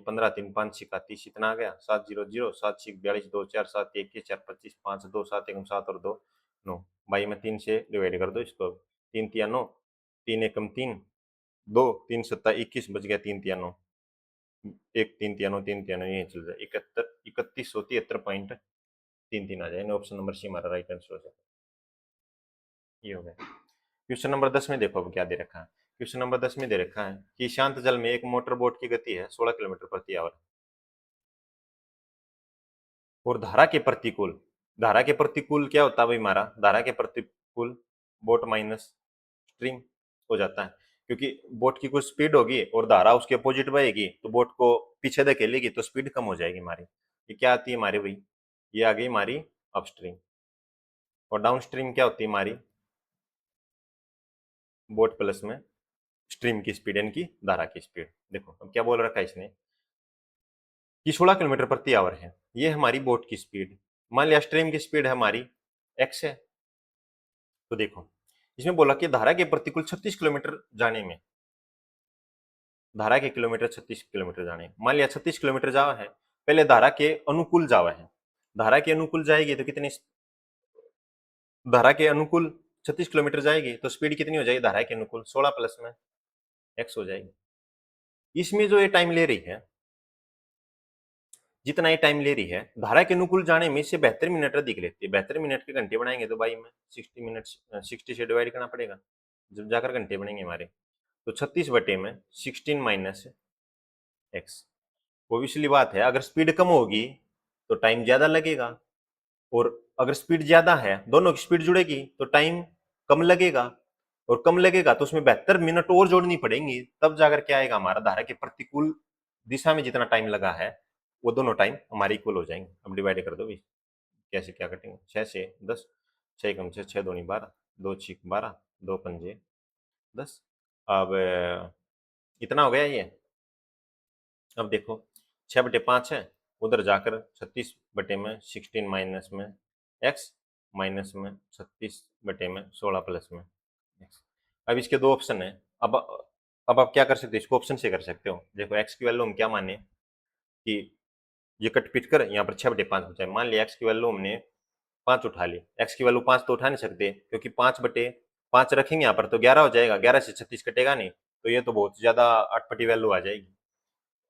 5 6 31, इतना आ गया 700, 7 6 42, 2 4 7 1 4 25, 5 2 7 एकम 7 और 2 9, भाई में 3 से डिवाइड कर दो इसको, 3 3 9, 3 एकम 3, 2 3 7 21, बच गया 3 3 9, 1 3 3 9 3 3 9, ये चल जाए 31,33 आ जाए, ऑप्शन नंबर सी हमारा राइट आंसर हो जाए। ये हो गया। क्वेश्चन नंबर 10 में देखो अब क्या दे रखा है। क्वेश्चन नंबर 10 में दे रखा है कि शांत जल में एक मोटर बोट की गति है 16 किलोमीटर प्रति आवर और धारा के प्रतिकूल क्या होता है भाई हमारा, धारा के प्रतिकूल बोट माइनस स्ट्रीम हो जाता है, क्योंकि बोट की कुछ स्पीड होगी और धारा उसके अपोजिट बहेगी तो बोट को पीछे धकेलेगी तो स्पीड कम हो जाएगी हमारी। ये क्या आती है हमारी भाई, ये आ गई हमारी अपस्ट्रीम। और डाउन स्ट्रीम क्या होती है हमारी, बोट प्लस में स्ट्रीम की स्पीड यानी कि धारा की स्पीड। देखो अब क्या बोल रखा है इसने कि 16 किलोमीटर प्रति आवर है, ये हमारी बोट की स्पीड। मान लिया स्ट्रीम की स्पीड है हमारी एक्स है, तो देखो इसमें बोला कि धारा के प्रतिकूल 36 किलोमीटर जाने में, धारा के किलोमीटर 36 किलोमीटर जाने, मान लिया 36 किलोमीटर जावा है, पहले धारा के अनुकूल जावा है, धारा के अनुकूल जाएगी तो कितनी, धारा के अनुकूल 36 किलोमीटर जाएगी तो स्पीड कितनी हो जाएगी धारा के अनुकूल 16 प्लस में एक्स हो जाएगी। इसमें जो ये टाइम ले रही है, जितना ये टाइम ले रही है धारा के अनुकूल जाने में इससे 72 मिनट अधिक लेती है। 72 मिनट के घंटे बनाएंगे तो भाई में 60 मिनट 60 से डिवाइड करना पड़ेगा जब जाकर घंटे बनेंगे हमारे, तो 36 बटे में 16 माइनस एक्स। ओबियसली बात है अगर स्पीड कम होगी तो टाइम ज्यादा लगेगा, और अगर स्पीड ज्यादा है दोनों की स्पीड जुड़ेगी तो टाइम कम लगेगा, और कम लगेगा तो उसमें 72 मिनट और जोड़नी पड़ेंगी, तब जाकर क्या आएगा हमारा धारा के प्रतिकूल दिशा में जितना टाइम लगा है वो दोनों टाइम हमारे इक्वल हो जाएंगे। अब डिवाइड कर दो भी, कैसे क्या कटेंगे, 6 से 10, 6 कम 6 6 दूनी 12, 2 6 12, 2 पंजे 10। अब इतना हो गया ये। अब देखो 6/5 है, उधर जाकर 36/16 माइनस में एक्स, माइनस में 36/16 प्लस में एक्स। अब इसके दो ऑप्शन है। अब आप क्या कर सकते हो, इसको ऑप्शन से कर सकते हो। देखो एक्स की वैल्यू हम क्या माने कि ये कट पिट कर यहाँ पर 6/5 बचा है, मान लिया एक्स की वैल्यू हमने 5 उठा ली, एक्स की वैल्यू 5 तो उठा नहीं सकते क्योंकि 5/5 रखेंगे यहाँ पर तो 11 हो जाएगा, 11 से 36 कटेगा नहीं, तो ये तो बहुत ज्यादा अटपटी वैल्यू आ जाएगी।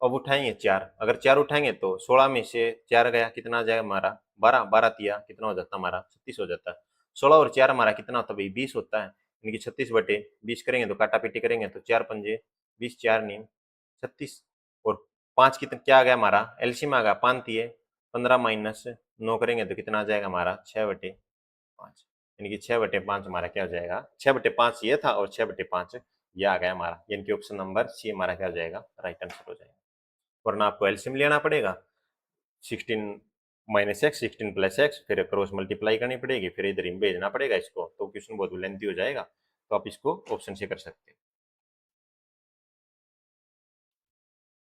अब उठाएंगे 4, अगर 4 उठाएंगे तो 16 में से 4 गया कितना आ जाएगा हमारा 12, 12 तिया कितना हो जाता है हमारा 36 हो जाता है। 16 और 4 हमारा कितना होता है भाई 20 होता है, यानी कि 36/20 करेंगे तो काटा पीटी करेंगे तो 4 पंजे 20, 4 नीम 36, और 5 कितना क्या आ गया हमारा एलसीएम आ गया 5 तिये 15 माइनस 9 करेंगे तो कितना आ जाएगा हमारा 6/5, यानी कि 6/5 हमारा क्या हो जाएगा, 6/5 ये था और 6/5 ये आ गया हमारा, यानी कि ऑप्शन नंबर सी हमारा क्या हो जाएगा राइट आंसर हो जाएगा। वरना आपको एलसीएम लेना पड़ेगा, 16 माइनस एक्स 16 प्लस एक्स, फिर क्रॉस मल्टीप्लाई करनी पड़ेगी, फिर इधर ही भेजना पड़ेगा इसको, तो क्वेश्चन बहुत लेंथी हो जाएगा, तो आप इसको ऑप्शन से कर सकते हैं।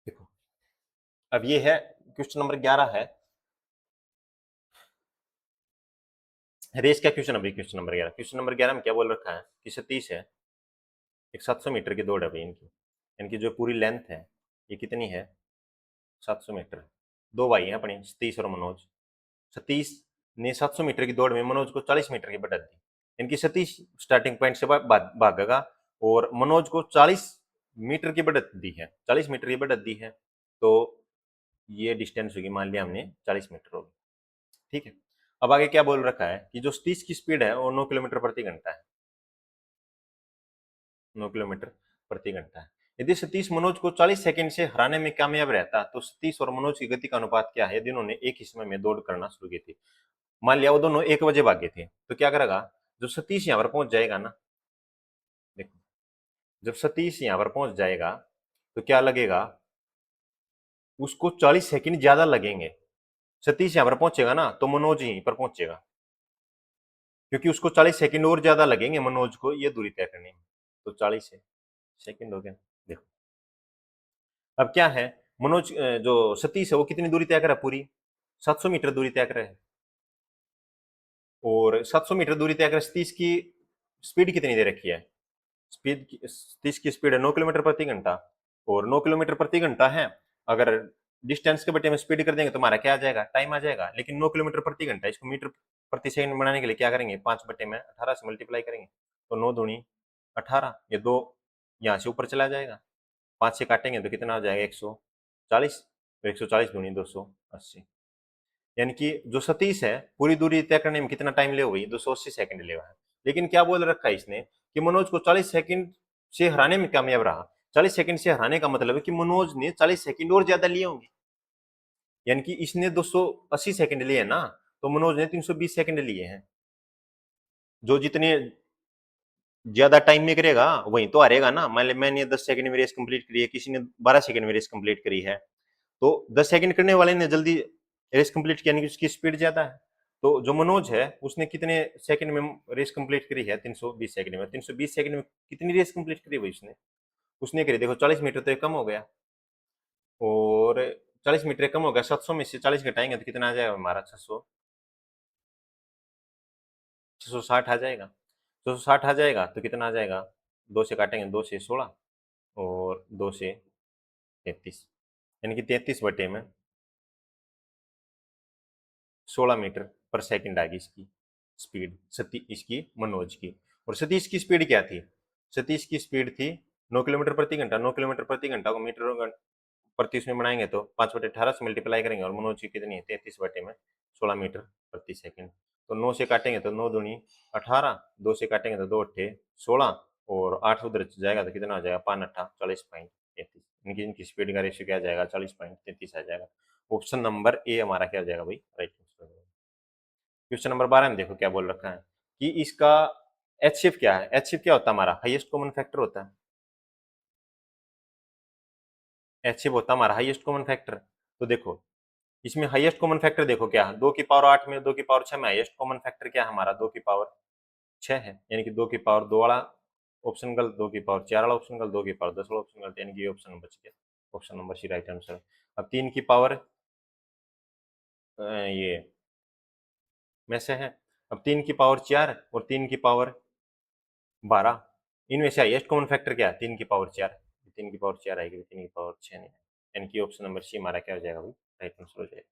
देखो अब ये है क्वेश्चन नंबर 11 है, रेस का क्वेश्चन अभी क्वेश्चन नंबर 11 में क्या बोल रखा है कि सतीश है, एक 700 मीटर की दौड़ है भाई इनकी, इनकी जो पूरी लेंथ है ये कितनी है 700 मीटर। दो भाई हैं अपने सतीश और मनोज। सतीश ने 700 मीटर की दौड़ में मनोज को 40 मीटर की बढ़त दी। इनकी सतीश स्टार्टिंग पॉइंट से भागेगा और मनोज को 40 मीटर की बढ़त दी है, 40 मीटर की बढ़त दी है, तो ये डिस्टेंस होगी, मान लिया हमने 40 मीटर होगी। ठीक है, अब आगे क्या बोल रखा है कि जो सतीश की स्पीड है वो 9 किलोमीटर प्रति घंटा है, 9 किलोमीटर प्रति घंटा है। यदि सतीश मनोज को 40 सेकंड से हराने में कामयाब रहता तो सतीश और मनोज की गति का अनुपात क्या है यदि उन्होंने एक ही समय में दौड़ करना शुरू की थी। मान लिया वो दोनों 1 बजे भागे थे, तो क्या करेगा, जो सतीश यहाँ पर पहुंच जाएगा ना, देखो जब सतीश यहाँ पर पहुंच जाएगा तो क्या लगेगा, उसको 40 सेकंड ज्यादा लगेंगे। सतीश यहाँ पर पहुंचेगा ना तो मनोज यहीं पर पहुंचेगा, क्योंकि उसको 40 सेकंड और ज्यादा लगेंगे मनोज को ये दूरी तय करने में। तो 40 सेकंड हो गया। देखो अब क्या है, मनोज जो सतीश है वो कितनी दूरी तय करा, पूरी 700 मीटर दूरी तय करा है, और 700 मीटर दूरी तय कर सतीश की स्पीड कितनी दे रखी है, स्पीड सतीश की स्पीड है 9 किलोमीटर प्रति घंटा, और 9 किलोमीटर प्रति घंटा है, अगर डिस्टेंस के बटे में स्पीड कर देंगे तो हमारा क्या आ जाएगा, टाइम आ जाएगा। लेकिन 9 किलोमीटर प्रति घंटा, इसको मीटर प्रति सेकंड बनाने के लिए क्या करेंगे, 5 बटे में 18 से मल्टीप्लाई करेंगे, तो 9 दूनी 18, ये दो यहाँ से ऊपर चला जाएगा, 5 से काटेंगे तो कितना आ जाएगा 140, तो 140 दूनी 280, यानी कि जो सतीश है पूरी दूरी तय करने में कितना टाइम ले हुई, 280 सेकंड ले हुआ है। लेकिन क्या बोल रखा है इसने कि मनोज को 40 सेकंड से हराने में कामयाब रहा। 40 सेकंड से हराने का मतलब है कि मनोज ने 40 सेकंड और ज्यादा लिए होंगे, यानी कि इसने 280 सेकंड लिए ना, तो मनोज ने 320 सेकंड लिए हैं। जो जितने ज्यादा टाइम में करेगा वही तो हारेगा ना। मान लिया मैंने 10 सेकंड में रेस कंप्लीट करी है, किसी ने 12 सेकंड में रेस कंप्लीट करी है, तो 10 सेकंड करने वाले ने जल्दी रेस कंप्लीट किया, यानी कि उसकी स्पीड ज्यादा है। तो जो मनोज है उसने कितने सेकंड में रेस कंप्लीट करी है, 320 सेकंड में। 320 सेकंड में कितनी रेस कंप्लीट करी भाई उसने, उसने करी देखो 40 मीटर, तो कम हो गया, और 40 मीटर कम हो गया, 700 में से 40 घटाएंगे तो कितना आ जाएगा हमारा, 660 आ जाएगा। 660 आ जाएगा तो कितना आ जाएगा, 2 से काटेंगे, 2 से 16 और 2 से 33, यानी कि 33 बटे में 16 मीटर पर सेकंड आ गई इसकी स्पीड, इसकी मनोज की। और सतीश की स्पीड क्या थी, सतीश की स्पीड थी 9 किलोमीटर प्रति घंटा। 9 किलोमीटर प्रति घंटा को मीटर प्रति उसमें बनाएंगे तो 5/18 से मल्टीप्लाई करेंगे, और मनोज की कितनी है, 33 बटे में 16 मीटर प्रति सेकंड। तो 9 से काटेंगे तो 9 दूनी 18, 2 से काटेंगे तो 2 अट्ठे 16, और 8 उधर जाएगा तो कितना आ जाएगा, 5 अट्ठा 40.33, इनकी इनकी स्पीड का रेशियो क्या आ जाएगा, 40.33 आ जाएगा। ऑप्शन नंबर ए हमारा क्या हो जाएगा भाई, राइट आंसर। क्वेश्चन नंबर 12 में देखो क्या बोल रखा है कि इसका एच शिफ्ट क्या है। एच शिफ्ट क्या होता है, हमारा हाईएस्ट कॉमन फैक्टर होता है। एच शिफ्ट होता है हमारा हाईएस्ट कॉमन फैक्टर। तो देखो इसमें हाईएस्ट कॉमन फैक्टर देखो क्या है, 2 की पावर 8 में 2 की पावर 6 में हाईएस्ट कॉमन फैक्टर क्या है हमारा, 2 की पावर 6 है, यानी कि 2 की पावर 2 वाला ऑप्शन गलत, 2 की पावर 4 वाला ऑप्शन गलत, 2 की पावर 10 वाला ऑप्शन गलत, यानी कि ये ऑप्शन बच गया, option number C right answer. अब 3 की पावर ये में से है, अब 3 की पावर 4 और 3 की पावर 12, इनमें से हाईएस्ट कॉमन फैक्टर क्या है, 3 की पावर 4, 3 की पावर 4 आएगी, 3 की पावर 6 नहीं है, यानी कि ऑप्शन नंबर सी हमारा क्या हो जाएगा भाई, राइट आंसर हो जाएगा।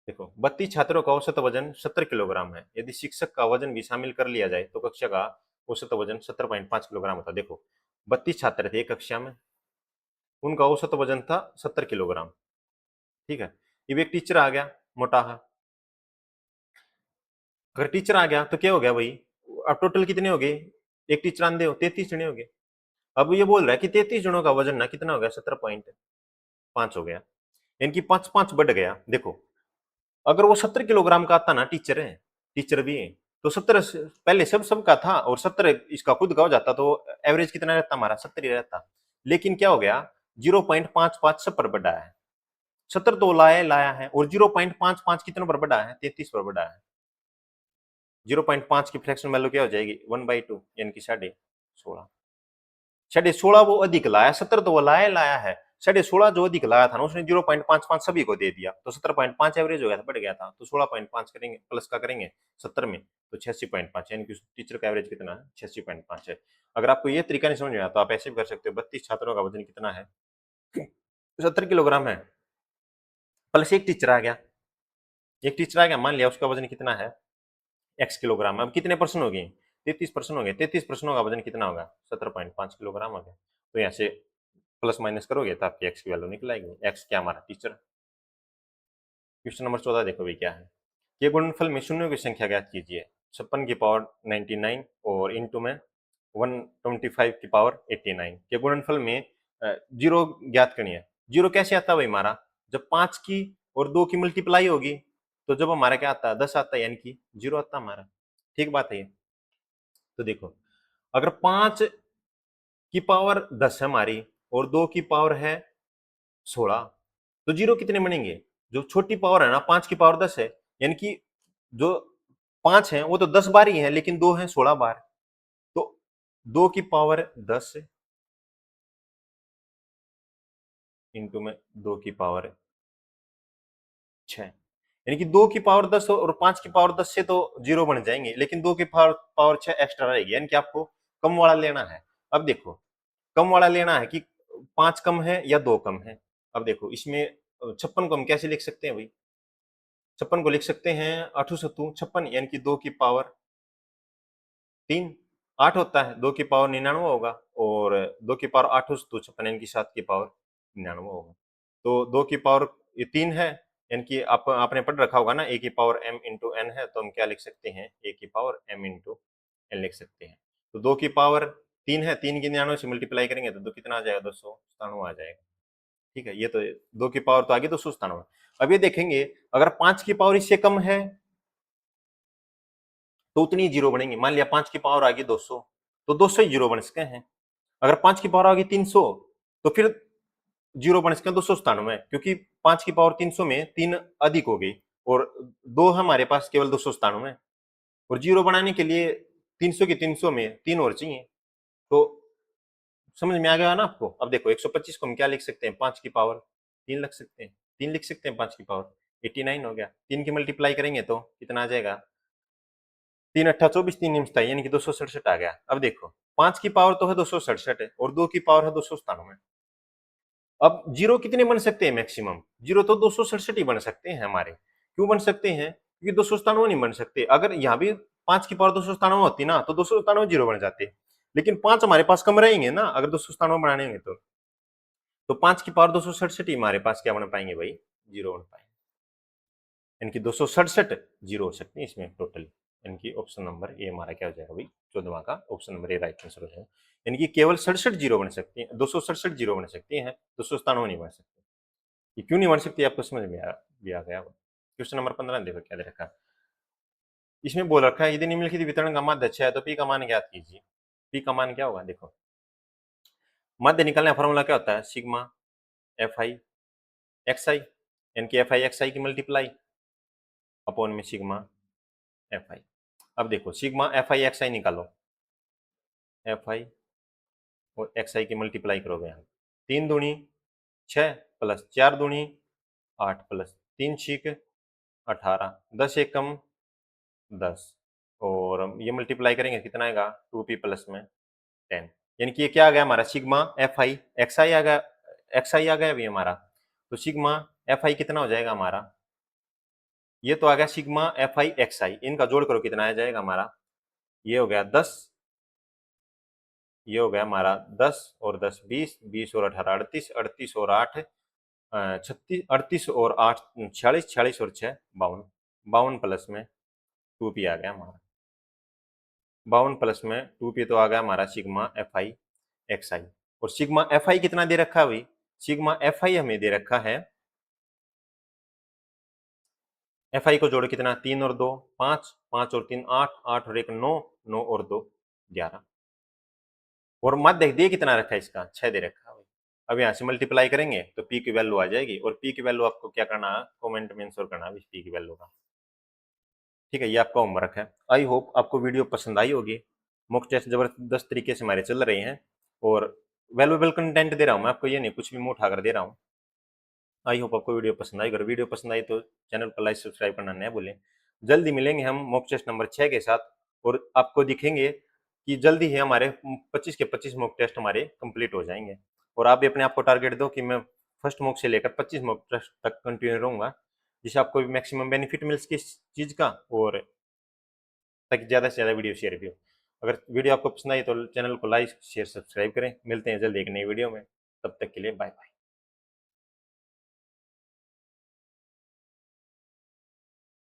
देखो 32 छात्रों का औसत वजन 70 किलोग्राम है, यदि शिक्षक का वजन भी शामिल कर लिया जाए तो कक्षा का औसत वजन 17.5 किलोग्राम होता है। देखो 32 छात्र थे एक कक्षा में, उनका औसत वजन था 70 किलोग्राम, ठीक है। अब एक टीचर आ गया मोटा है, अगर टीचर आ गया तो क्या हो गया भाई, अब टोटल कितने हो गए, एक टीचर आंदे हो 33 जने हो गए। अब ये बोल रहा है कि 33 जनों का वजन ना कितना हो गया, 17.5 हो गया, इनकी 5 बढ़ गया। देखो अगर वो 70 किलोग्राम का आता ना, टीचर है, टीचर भी है, तो 70 पहले सबका था, और 70 इसका खुद का हो जाता तो एवरेज कितना रहता हमारा, 70 ही रहता। लेकिन क्या हो गया, 0.55 सब पर बढ़ा है, 70 तो लाया है, और 0.55 कितनों पर बढ़ा है, 33 पर बढ़ा है। 0.5 की फ्रैक्शन वैल्यू क्या हो जाएगी, 1/2, यानी कि 16.5, 16.5 वो अधिक लाया, 70 तो वो लाया है, 16.5 जो अधिक लगाया था ना उसने 0.55 सभी को दे दिया, तो 17.5 एवरेज हो गया था, बढ़ गया था। तो 16.5 करेंगे प्लस का करेंगे 70 में तो 86.5, यानी कि टीचर का एवरेज कितना है 86.5 है। अगर आपको ये तरीका नहीं समझ में आया तो आप ऐसे भी कर सकते हो, 32 छात्रों का वजन कितना है 70 किलोग्राम है, प्लस एक टीचर आ गया, एक टीचर आ गया, मान लिया उसका वजन कितना है x किलोग्राम। अब कितने प्रश्न हो गए 33 प्रश्न हो गए, 33 प्रश्नों का वजन कितना होगा 17.5 किलोग्राम हो गया। तो यहाँ से प्लस माइनस करोगे तो आपकी x की वैल्यू निकल आएगी, x क्या हमारा टीचर। क्वेश्चन नंबर 14 देखो भाई क्या है, ये गुणनफल में शून्यों की संख्या ज्ञात कीजिए, 56 की पावर 99 और इंटू में 125 की पावर 89 के गुणनफल में जीरो ज्ञात करनी है। जीरो कैसे आता है भाई हमारा, जब 5 की और 2 की मल्टीप्लाई होगी तो जब हमारा क्या आता है 10 आता है, यानी कि जीरो आता है हमारा। ठीक बात है ये। तो देखो अगर 5 की पावर 10 है हमारी और 2 की पावर है 16, तो जीरो कितने बनेंगे, जो छोटी पावर है ना 5 की पावर 10 है, यानी कि जो 5 है वो तो 10 बार ही है, लेकिन 2 है 16 बार। तो 2 की पावर 10 इंटू में 2 की पावर 6, यानी कि 2 की पावर 10 और 5 की पावर 10 से तो जीरो बन जाएंगे, लेकिन 2 की पावर 6 एक्स्ट्रा रहेगी, यानी कि आपको कम वाला लेना है। अब देखो कम वाला लेना है कि 5 कम है या 2 कम है। अब देखो इसमें 56 को हम कैसे लिख सकते हैं भाई, 56 को लिख सकते हैं 8 सत्तू 56, यानी कि 2 की पावर 3, 8 होता है, 2 की पावर 99 होगा, और 2 की पावर 8 सत्तू 56, यानी कि 7 की पावर 99 होगा। तो 2 की पावर ये 3 है, यानी कि आपने पढ़ रखा होगा ना ए की पावर m इंटू एन है, तो हम क्या लिख सकते हैं ए की पावर m इंटू एन लिख सकते हैं। तो 2 की पावर 3 है, 3 की 99 से मल्टीप्लाई करेंगे तो 2 कितना आ जाएगा 297 आ जाएगा। ठीक है, ये तो 2 की पावर तो आ गई 297। अब ये देखेंगे अगर 5 की पावर इससे कम है तो उतनी जीरो बनेंगे। मान लिया 5 की पावर आ गई 200, तो 200 ही जीरो बन सकते हैं। अगर 5 की पावर आ गई 300 तो फिर जीरो बन सकते हैं 297, क्योंकि 5 की पावर 300 में 3 अधिक हो गई और 2 हमारे पास केवल 297, और जीरो बनाने के लिए 300 की 300 में 3 और चाहिए। तो समझ में आ गया ना आपको। अब देखो 125 को हम क्या लिख सकते हैं 5 की पावर 3 लिख सकते हैं, 3 लिख सकते हैं 5 की पावर 89 हो गया। 3 की मल्टीप्लाई करेंगे तो कितना आ जाएगा 3 अट्ठा 24, 3 निमषता यानी कि 267 आ गया। अब देखो 5 की पावर तो है 267 है और 2 की पावर है 297। अब जीरो कितने बन सकते हैं मैक्सिमम, जीरो तो 267 ही बन सकते हैं हमारे। क्यों बन सकते हैं, क्योंकि 297 नहीं बन सकते। अगर यहाँ भी 5 की पावर 297 होती ना तो 297 जीरो बन जाते, लेकिन 5 हमारे पास कम रहेंगे ना अगर 297 बनाएंगे तो 5 की पावर 267 ही हमारे पास क्या बन पाएंगे भाई, जीरो बन पाएंगे। यानी कि 267 जीरो हो सकते हैं इसमें टोटल, यानी कि ऑप्शन नंबर ए हमारा क्या हो जाएगा भाई 14वां का option number A right answer हो जाएगा। यानी कि केवल 67 जीरो बन सकती है, 267 जीरो बन सकती है, 297 नहीं बन सकती। ये क्यों नहीं बन सकती आपको समझ में आ गया। क्वेश्चन नंबर 15 देखो क्या दे रखा है, इसमें बोल रखा है यदि निम्नलिखित वितरण का माध्य अच्छा है तो पी का मान ज्ञात कीजिए। पी का मान क्या होगा, देखो माध्य निकालने का फॉर्मूला क्या होता है सिग्मा एफ आई एक्स आई, यानी कि एफ आई एक्स आई की मल्टीप्लाई अपॉन में सिग्मा एफ आई। अब देखो सिग्मा एफ आई एक्स आई निकालो, एफ आई और एक्स आई की मल्टीप्लाई करोगे यहाँ, 3 दूनी 6 प्लस 4 दूनी 8 प्लस 3 छीक 18, 10 एक कम 10, और ये मल्टीप्लाई करेंगे कितना आएगा 2p प्लस में 10, यानी कि ये क्या आ गया हमारा सिग्मा एफ आई एक्स आई आ गया, एक्स आई आ गया अभी हमारा। तो सिग्मा एफ आई कितना हो जाएगा हमारा, ये तो आ गया सिग्मा एफ आई एक्स आई, इनका जोड़ करो कितना आ जाएगा हमारा, ये हो गया 10, ये हो गया हमारा 10 और 10 20, 20 और 18 38, 38 और 8 36, 38 और 8 46, 46 और 6 52, 52 प्लस में 2p आ गया हमारा, 52 प्लस में 2p तो आ गया हमारा सिग्मा एफ आई एक्स आई। और सिग्मा एफ आई कितना दे रखा है भाई, सिग्मा एफ आई हमें दे रखा है, एफ आई को जोड़ो कितना 3 और 2 5, 5 और 3 8, 8 और 1 9, 9 और 2 11, और माध्य दे कितना रखा है इसका 6 दे रखा है। अब यहाँ से मल्टीप्लाई करेंगे तो पी की वैल्यू आ जाएगी, और पी की वैल्यू आपको क्या करना है कमेंट में आंसर करना है पी की वैल्यू का। ठीक है, ये आपका होमवर्क है। आई होप आपको वीडियो पसंद आई होगी। मॉक टेस्ट जबरदस्त तरीके से हमारे चल रहे हैं, और वैल्यूएबल कंटेंट दे रहा हूँ मैं आपको, ये नहीं कुछ भी मुंह उठा कर दे रहा हूँ। आई होप आपको वीडियो पसंद आई, अगर वीडियो पसंद आई तो चैनल को लाइक सब्सक्राइब करना न भूलें। जल्दी मिलेंगे हम मॉक टेस्ट नंबर 6 के साथ, और आपको दिखेंगे कि जल्दी ही हमारे 25 के 25 मॉक टेस्ट हमारे कंप्लीट हो जाएंगे। और आप भी अपने आप को टारगेट दो कि मैं फर्स्ट मॉक से लेकर 25 मॉक टेस्ट तक कंटिन्यू रहूंगा, जिससे आपको भी मैक्सिमम बेनिफिट मिल सके इस चीज़ का, और ताकि ज़्यादा से ज़्यादा वीडियो शेयर भी हो। अगर वीडियो आपको पसंद आई तो चैनल को लाइक शेयर सब्सक्राइब करें। मिलते हैं जल्दी एक नई वीडियो में, तब तक के लिए बाय बाय।